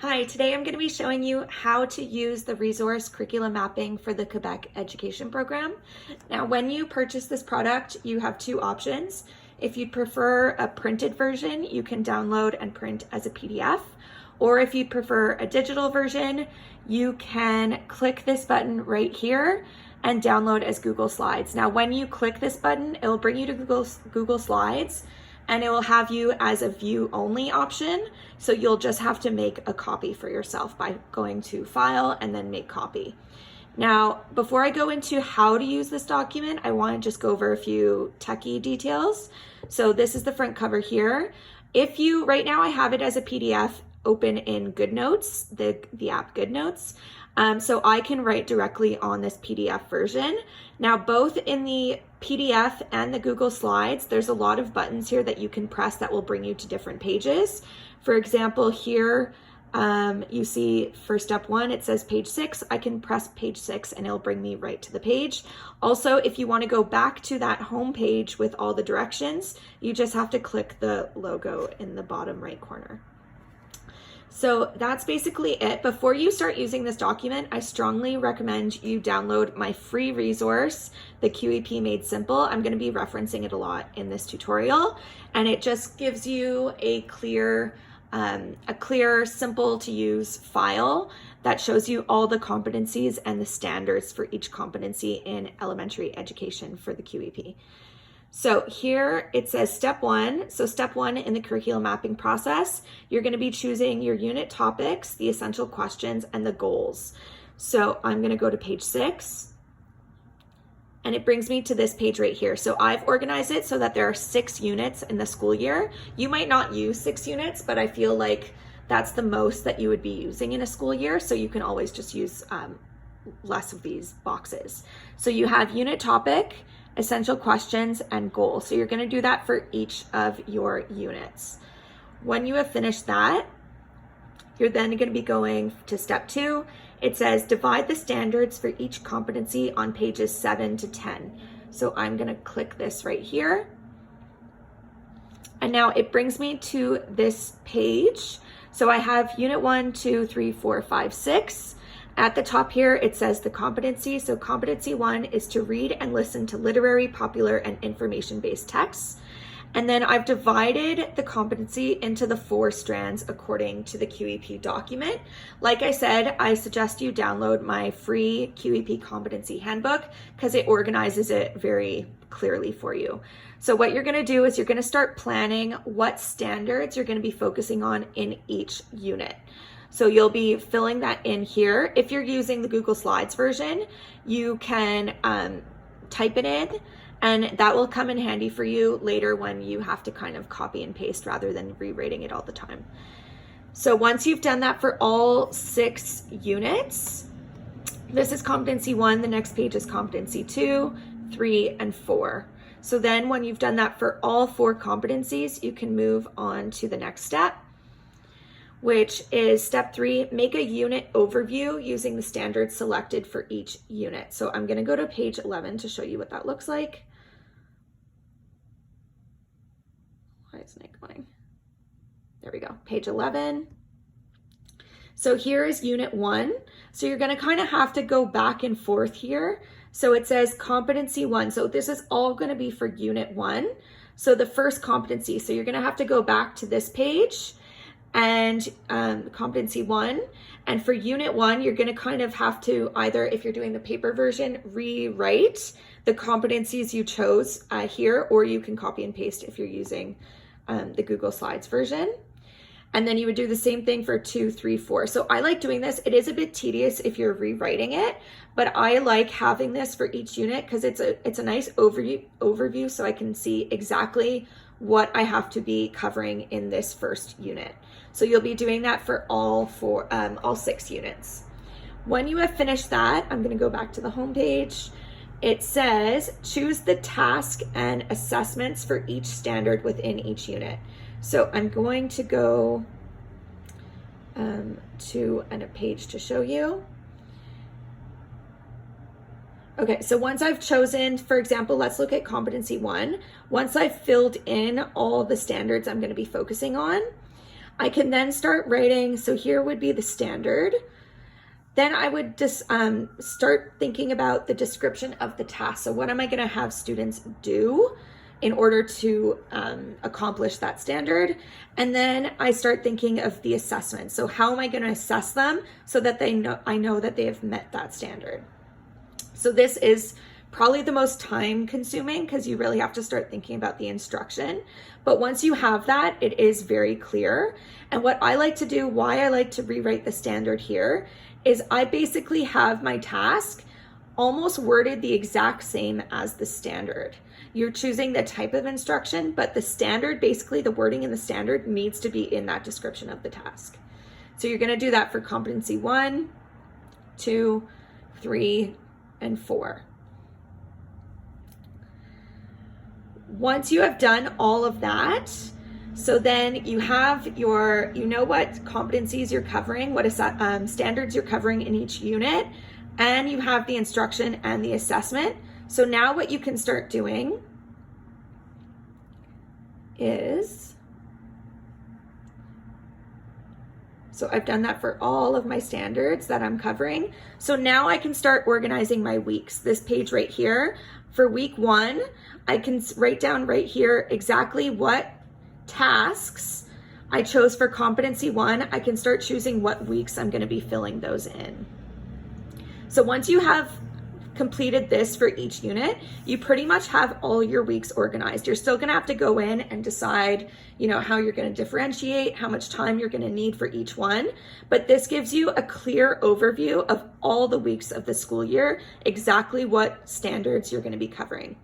Hi, today I'm going to be showing you how to use the resource curriculum mapping for the Quebec Education Program. Now, when you purchase this product, you have two options. If you prefer a printed version, you can download and print as a PDF. Or if you prefer a digital version, you can click this button right here and download as Google Slides. Now, when you click this button, it'll bring you to Google Slides, and it will have you as a view only option. So you'll just have to make a copy for yourself by going to File and then Make Copy. Now, before I go into how to use this document, I want to just go over a few techie details. So this is the front cover here. Right now I have it as a PDF open in GoodNotes, the app GoodNotes. So I can write directly on this PDF version. Now, both in the PDF and the Google Slides, there's a lot of buttons here that you can press that will bring you to different pages. For example, here you see for step 1, it says page 6. I can press page 6 and it'll bring me right to the page. Also, if you want to go back to that home page with all the directions, you just have to click the logo in the bottom right corner. So that's basically it. Before you start using this document, I strongly recommend you download my free resource, the QEP Made Simple. I'm going to be referencing it a lot in this tutorial, and it just gives you a clear, simple to use file that shows you all the competencies and the standards for each competency in elementary education for the QEP. So here it says step 1. So step 1 in the curriculum mapping process, you're going to be choosing your unit topics, the essential questions, and the goals. So I'm going to go to page 6, and it brings me to this page right here. So I've organized it so that there are 6 units in the school year. You might not use 6 units, but I feel like that's the most that you would be using in a school year. So you can always just use less of these boxes. So you have unit topic, essential questions, and goals. So you're going to do that for each of your units. When you have finished that, you're then going to be going to step 2. It says divide the standards for each competency on pages 7 to 10. So I'm going to click this right here. And now it brings me to this page. So I have unit 1, 2, 3, 4, 5, 6. At the top here, it says the competency. So competency 1 is to read and listen to literary, popular, and information-based texts. And then I've divided the competency into the 4 strands according to the QEP document. Like I said, I suggest you download my free QEP competency handbook because it organizes it very clearly for you. So what you're going to do is you're going to start planning what standards you're going to be focusing on in each unit. So you'll be filling that in here. If you're using the Google Slides version, you can type it in, and that will come in handy for you later when you have to kind of copy and paste rather than rewriting it all the time. So once you've done that for all 6 units, this is competency 1, the next page is competency 2, 3, and 4. So then when you've done that for all 4 competencies, you can move on to the next step, which is step 3, make a unit overview using the standards selected for each unit. So I'm going to go to page 11 to show you what that looks like. Why isn't it going? There we go, page 11. So here is unit 1. So you're going to kind of have to go back and forth here. So it says competency 1. So this is all going to be for unit 1. So the first competency. So you're going to have to go back to this page and competency 1. And for unit 1, you're going to kind of have to either, if you're doing the paper version, rewrite the competencies you chose here, or you can copy and paste if you're using the Google Slides version. And then you would do the same thing for 2, 3, 4. So I like doing this. It is a bit tedious if you're rewriting it, but I like having this for each unit because it's a nice overview so I can see exactly what I have to be covering in this first unit. So you'll be doing that for all 6 units. When you have finished that, I'm going to go back to the home page. It says choose the task and assessments for each standard within each unit. So I'm going to go to a page to show you. Okay, so once I've chosen, for example, let's look at competency 1. Once I've filled in all the standards I'm going to be focusing on, I can then start writing, so here would be the standard. Then I would just start thinking about the description of the task. So what am I going to have students do in order to accomplish that standard? And then I start thinking of the assessment. So how am I going to assess them so that I know that they have met that standard? So this is probably the most time consuming because you really have to start thinking about the instruction. But once you have that, it is very clear. And what I like to do, why I like to rewrite the standard here, is I basically have my task almost worded the exact same as the standard. You're choosing the type of instruction, but the standard, basically the wording in the standard needs to be in that description of the task. So you're gonna do that for competency 1, 2, 3, and 4. Once you have done all of that, so then you have your, you know what competencies you're covering, what standards you're covering in each unit, and you have the instruction and the assessment. So now what you can start doing is, so I've done that for all of my standards that I'm covering. So now I can start organizing my weeks. This page right here, for week 1, I can write down right here exactly what tasks I chose for competency 1. I can start choosing what weeks I'm going to be filling those in. So once you have completed this for each unit, you pretty much have all your weeks organized. You're still going to have to go in and decide, you know, how you're going to differentiate, how much time you're going to need for each one. But this gives you a clear overview of all the weeks of the school year, exactly what standards you're going to be covering.